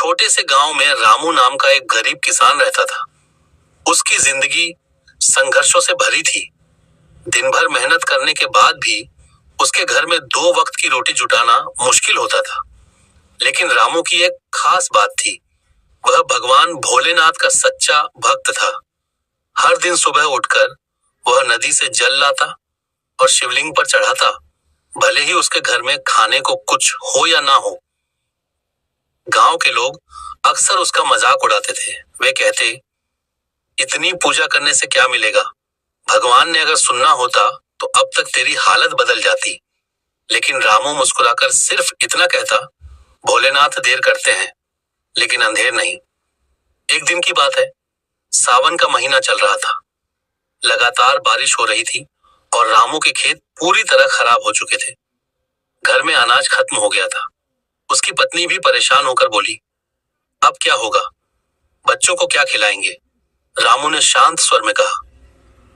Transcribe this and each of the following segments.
छोटे से गांव में रामू नाम का एक गरीब किसान रहता था। उसकी जिंदगी संघर्षों से भरी थी। दिन भर मेहनत करने के बाद भी उसके घर में 2 वक्त की रोटी जुटाना मुश्किल होता था। लेकिन रामू की एक खास बात थी। वह भगवान भोलेनाथ का सच्चा भक्त था। हर दिन सुबह उठकर वह नदी से जल लाता और शिवलिंग पर चढ़ाता, भले ही उसके घर में खाने को कुछ हो या ना हो। गांव के लोग अक्सर उसका मजाक उड़ाते थे। वे कहते, इतनी पूजा करने से क्या मिलेगा? भगवान ने अगर सुनना होता तो अब तक तेरी हालत बदल जाती। लेकिन रामू मुस्कुराकर सिर्फ इतना कहता, भोलेनाथ देर करते हैं लेकिन अंधेर नहीं। एक दिन की बात है, सावन का महीना चल रहा था। लगातार बारिश हो रही थी और रामू के खेत पूरी तरह खराब हो चुके थे। घर में अनाज खत्म हो गया था। उसकी पत्नी भी परेशान होकर बोली, अब क्या होगा? बच्चों को क्या खिलाएंगे? रामू ने शांत स्वर में कहा,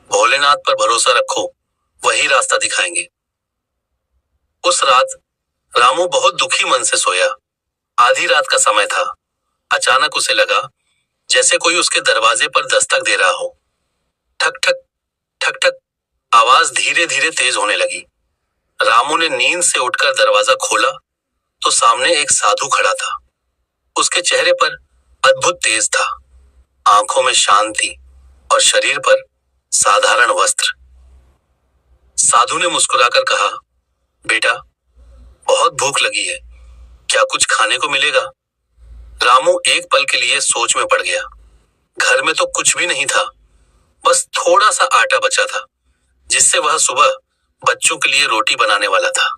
भोलेनाथ पर भरोसा रखो, वही रास्ता दिखाएंगे। उस रात रामू बहुत दुखी मन से सोया। आधी रात का समय था। अचानक उसे लगा जैसे कोई उसके दरवाजे पर दस्तक दे रहा हो। ठक ठक ठक ठक आवाज धीरे धीरे तेज होने लगी। रामू ने नींद से उठकर दरवाजा खोला तो सामने एक साधु खड़ा था। उसके चेहरे पर अद्भुत तेज था, आंखों में शांति और शरीर पर साधारण वस्त्र। साधु ने मुस्कुराकर कहा, बेटा, बहुत भूख लगी है, क्या कुछ खाने को मिलेगा? रामू एक पल के लिए सोच में पड़ गया। घर में तो कुछ भी नहीं था, बस थोड़ा सा आटा बचा था जिससे वह सुबह बच्चों के लिए रोटी बनाने वाला था।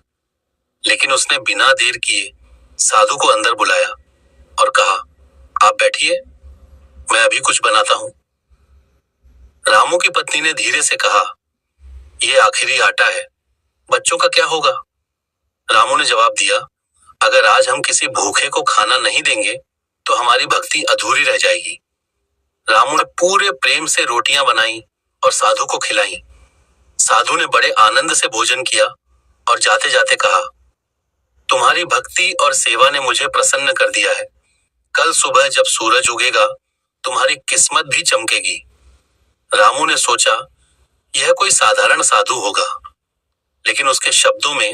लेकिन उसने बिना देर किए साधु को अंदर बुलाया और कहा, आप बैठिए, मैं अभी कुछ बनाता हूं। रामू की पत्नी ने धीरे से कहा, यह आखिरी आटा है, बच्चों का क्या होगा? रामू ने जवाब दिया, अगर आज हम किसी भूखे को खाना नहीं देंगे तो हमारी भक्ति अधूरी रह जाएगी। रामू ने पूरे प्रेम से रोटियां बनाई और साधु को खिलाई। साधु ने बड़े आनंद से भोजन किया और जाते जाते कहा, तुम्हारी भक्ति और सेवा ने मुझे प्रसन्न कर दिया है। कल सुबह जब सूरज उगेगा तुम्हारी किस्मत भी चमकेगी। रामू ने सोचा, यह कोई साधारण साधु होगा, लेकिन उसके शब्दों में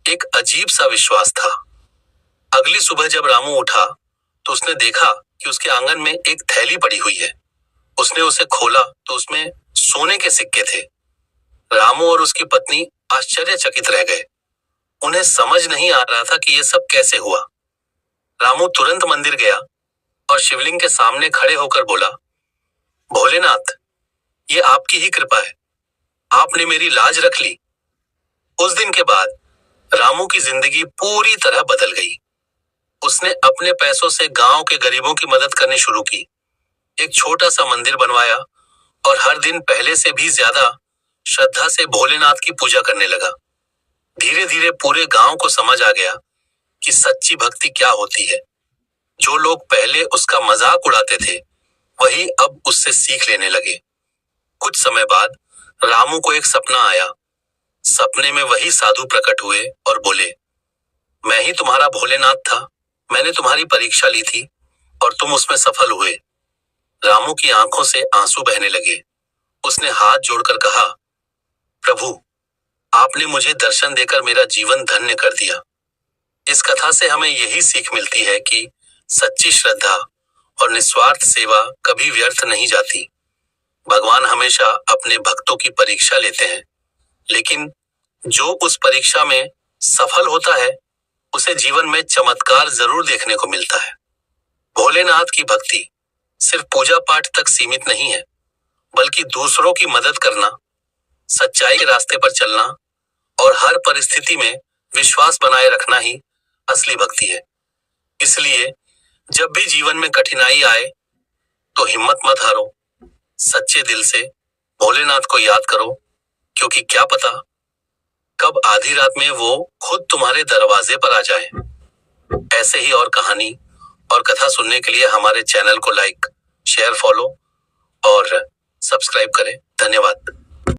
एक अजीब सा विश्वास था। अगली सुबह जब रामू उठा तो उसने देखा कि उसके आंगन में एक थैली पड़ी हुई है। उसने उसे खोला तो उसमें सोने के सिक्के थे। रामू और उसकी पत्नी आश्चर्यचकित रह गए। उन्हें समझ नहीं आ रहा था कि यह सब कैसे हुआ। रामू तुरंत मंदिर गया और शिवलिंग के सामने खड़े होकर बोला, भोलेनाथ, ये आपकी ही कृपा है, आपने मेरी लाज रख ली। उस दिन के बाद रामू की जिंदगी पूरी तरह बदल गई। उसने अपने पैसों से गांव के गरीबों की मदद करनी शुरू की, एक छोटा सा मंदिर बनवाया और हर दिन पहले से भी ज्यादा श्रद्धा से भोलेनाथ की पूजा करने लगा। धीरे धीरे पूरे गांव को समझ आ गया कि सच्ची भक्ति क्या होती है। जो लोग पहले उसका मजाक उड़ाते थे वही अब उससे सीख लेने लगे। कुछ समय बाद रामू को एक सपना आया। सपने में वही साधु प्रकट हुए और बोले, मैं ही तुम्हारा भोलेनाथ था, मैंने तुम्हारी परीक्षा ली थी और तुम उसमें सफल हुए। रामू की आंखों से आंसू बहने लगे। उसने हाथ जोड़कर कहा, प्रभु, आपने मुझे दर्शन देकर मेरा जीवन धन्य कर दिया। इस कथा से हमें यही सीख मिलती है कि सच्ची श्रद्धा और निस्वार्थ सेवा कभी व्यर्थ नहीं जाती। भगवान हमेशा अपने भक्तों की परीक्षा लेते हैं, लेकिन जो उस परीक्षा में सफल होता है उसे जीवन में चमत्कार जरूर देखने को मिलता है। भोलेनाथ की भक्ति सिर्फ पूजा पाठ तक सीमित नहीं है, बल्कि दूसरों की मदद करना, सच्चाई के रास्ते पर चलना और हर परिस्थिति में विश्वास बनाए रखना ही असली भक्ति है। इसलिए जब भी जीवन में कठिनाई आए तो हिम्मत मत हारो, सच्चे दिल से भोलेनाथ को याद करो, क्योंकि क्या पता कब आधी रात में वो खुद तुम्हारे दरवाजे पर आ जाए। ऐसे ही और कहानी और कथा सुनने के लिए हमारे चैनल को लाइक, शेयर, फॉलो और सब्सक्राइब करें। धन्यवाद।